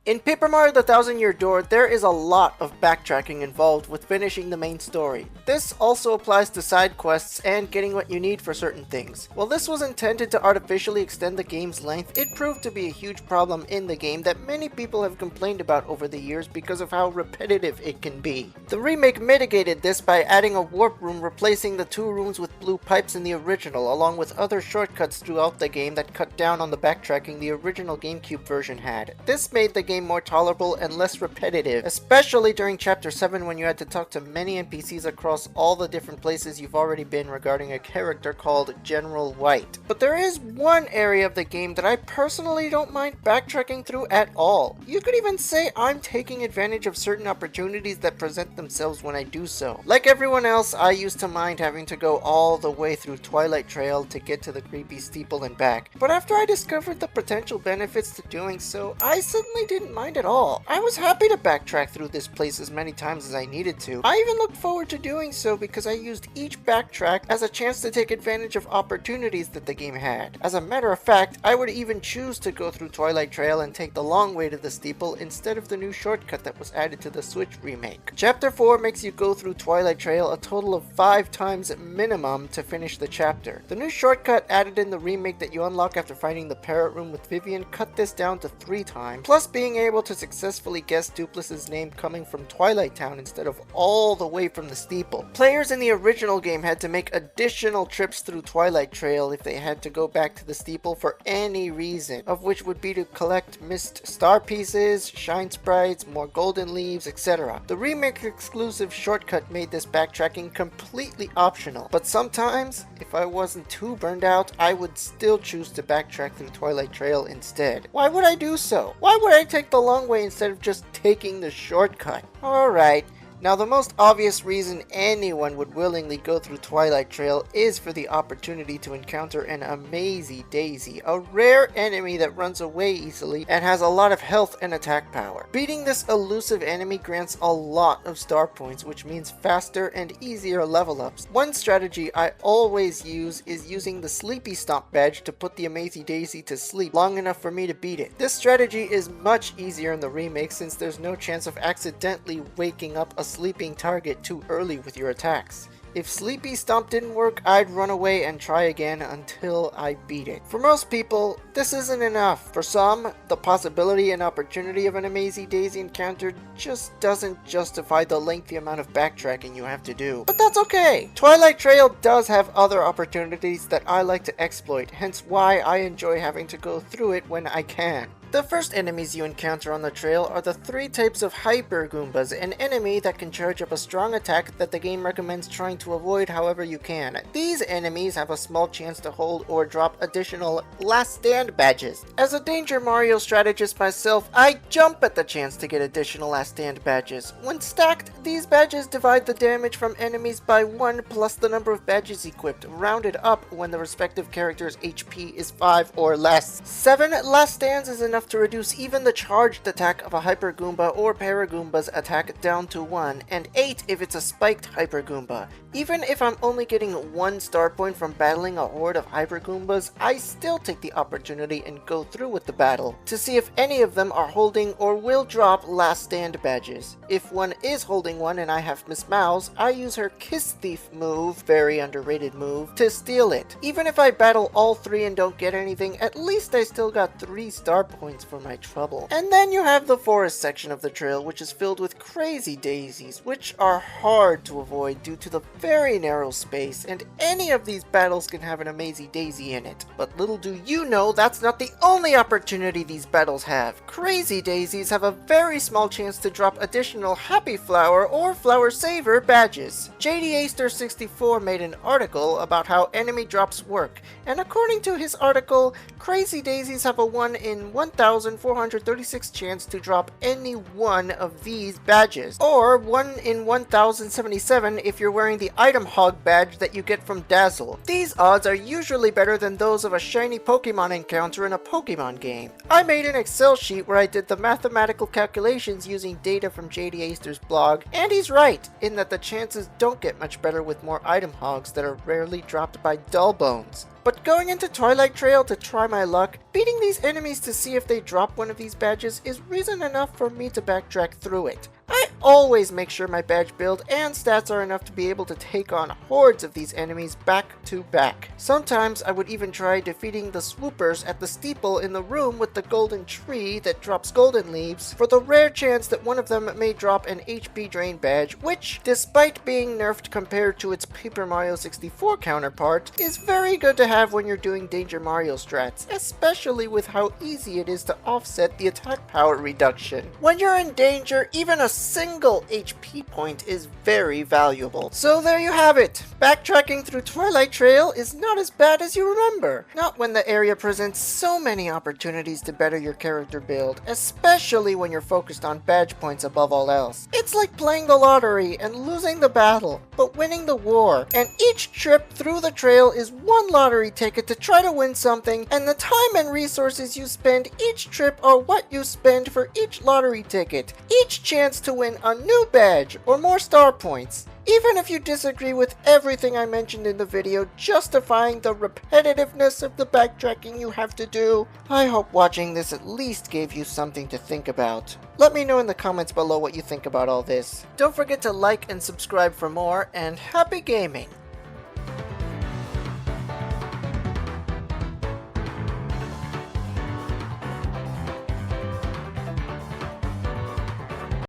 In Paper Mario The Thousand Year Door, there is a lot of backtracking involved with finishing the main story. This also applies to side quests and getting what you need for certain things. While this was intended to artificially extend the game's length, it proved to be a huge problem in the game that many people have complained about over the years because of how repetitive it can be. The remake mitigated this by adding a warp room replacing the 2 rooms with blue pipes in the original, along with other shortcuts throughout the game that cut down on the backtracking the original GameCube version had. This made the game more tolerable and less repetitive, especially during Chapter 7 when you had to talk to many NPCs across all the different places you've already been regarding a character called General White. But there is one area of the game that I personally don't mind backtracking through at all. You could even say I'm taking advantage of certain opportunities that present themselves when I do so. Like everyone else, I used to mind having to go all the way through Twilight Trail to get to the Creepy Steeple and back. But after I discovered the potential benefits to doing so, I suddenly didn't mind at all. I was happy to backtrack through this place as many times as I needed to. I even looked forward to doing so because I used each backtrack as a chance to take advantage of opportunities that the game had. As a matter of fact, I would even choose to go through Twilight Trail and take the long way to the steeple instead of the new shortcut that was added to the Switch remake. Chapter 4 makes you go through Twilight Trail a total of 5 times minimum to finish the chapter. The new shortcut added in the remake that you unlock after finding the parrot room with Vivian cut this down to 3 times, plus being able to successfully guess Duplus's name coming from Twilight Town instead of all the way from the steeple. Players in the original game had to make additional trips through Twilight Trail if they had to go back to the steeple for any reason, of which would be to collect missed star pieces, shine sprites, more golden leaves, etc. The remake exclusive shortcut made this backtracking completely optional, but sometimes, if I wasn't too burned out, I would still choose to backtrack through Twilight Trail instead. Why would I do so? Why would I take the long way instead of just taking the shortcut? Alright. Now, the most obvious reason anyone would willingly go through Twilight Trail is for the opportunity to encounter an Amazy Daisy, a rare enemy that runs away easily and has a lot of health and attack power. Beating this elusive enemy grants a lot of star points, which means faster and easier level ups. One strategy I always use is using the Sleepy Stomp badge to put the Amazy Daisy to sleep long enough for me to beat it. This strategy is much easier in the remake since there's no chance of accidentally waking up a sleeping target too early with your attacks. If Sleepy Stomp didn't work, I'd run away and try again until I beat it. For most people, this isn't enough. For some, the possibility and opportunity of an Amazy Daisy encounter just doesn't justify the lengthy amount of backtracking you have to do. But that's okay! Twilight Trail does have other opportunities that I like to exploit, hence why I enjoy having to go through it when I can. The first enemies you encounter on the trail are the 3 types of Hyper Goombas, an enemy that can charge up a strong attack that the game recommends trying to avoid however you can. These enemies have a small chance to hold or drop additional Last Stand badges. As a Danger Mario strategist myself, I jump at the chance to get additional Last Stand badges. When stacked, these badges divide the damage from enemies by 1 plus the number of badges equipped, rounded up when the respective character's HP is 5 or less. 7 Last Stands is enough to reduce even the charged attack of a Hyper Goomba or Paragoomba's attack down to 1, and 8 if it's a spiked Hyper Goomba. Even if I'm only getting 1 star point from battling a horde of Hyper Goombas, I still take the opportunity and go through with the battle to see if any of them are holding or will drop Last Stand badges. If one is holding one and I have Miss Mouse, I use her Kiss Thief move, very underrated move, to steal it. Even if I battle all 3 and don't get anything, at least I still got 3 star points for my trouble. And then you have the forest section of the trail, which is filled with crazy daisies, which are hard to avoid due to the very narrow space, and any of these battles can have an Amazy Daisy in it. But little do you know, that's not the only opportunity these battles have. Crazy daisies have a very small chance to drop additional Happy Flower or Flower Saver badges. JDAster64 made an article about how enemy drops work, and according to his article, crazy daisies have a 1 in 1,436 chance to drop any one of these badges, or 1 in 1,077 if you're wearing the Item Hog badge that you get from Dazzle. These odds are usually better than those of a shiny Pokemon encounter in a Pokemon game. I made an Excel sheet where I did the mathematical calculations using data from JD Aster's blog, and he's right in that the chances don't get much better with more Item Hogs that are rarely dropped by Dull Bones. but going into Twilight Trail to try my luck, beating these enemies to see if they drop one of these badges is reason enough for me to backtrack through it. I always make sure my badge build and stats are enough to be able to take on hordes of these enemies back to back. Sometimes I would even try defeating the swoopers at the steeple in the room with the golden tree that drops golden leaves for the rare chance that one of them may drop an HP drain badge, which, despite being nerfed compared to its Paper Mario 64 counterpart, is very good to have when you're doing Danger Mario strats, especially with how easy it is to offset the attack power reduction. When you're in danger, even a single HP point is very valuable. So there you have it. Backtracking through Twilight Trail is not as bad as you remember. Not when the area presents so many opportunities to better your character build, especially when you're focused on badge points above all else. It's like playing the lottery and losing the battle, but winning the war. And each trip through the trail is one lottery ticket to try to win something, and the time and resources you spend each trip are what you spend for each lottery ticket. Each chance to win a new badge or more star points. Even if you disagree with everything I mentioned in the video justifying the repetitiveness of the backtracking you have to do, I hope watching this at least gave you something to think about. Let me know in the comments below what you think about all this. Don't forget to like and subscribe for more, and happy gaming!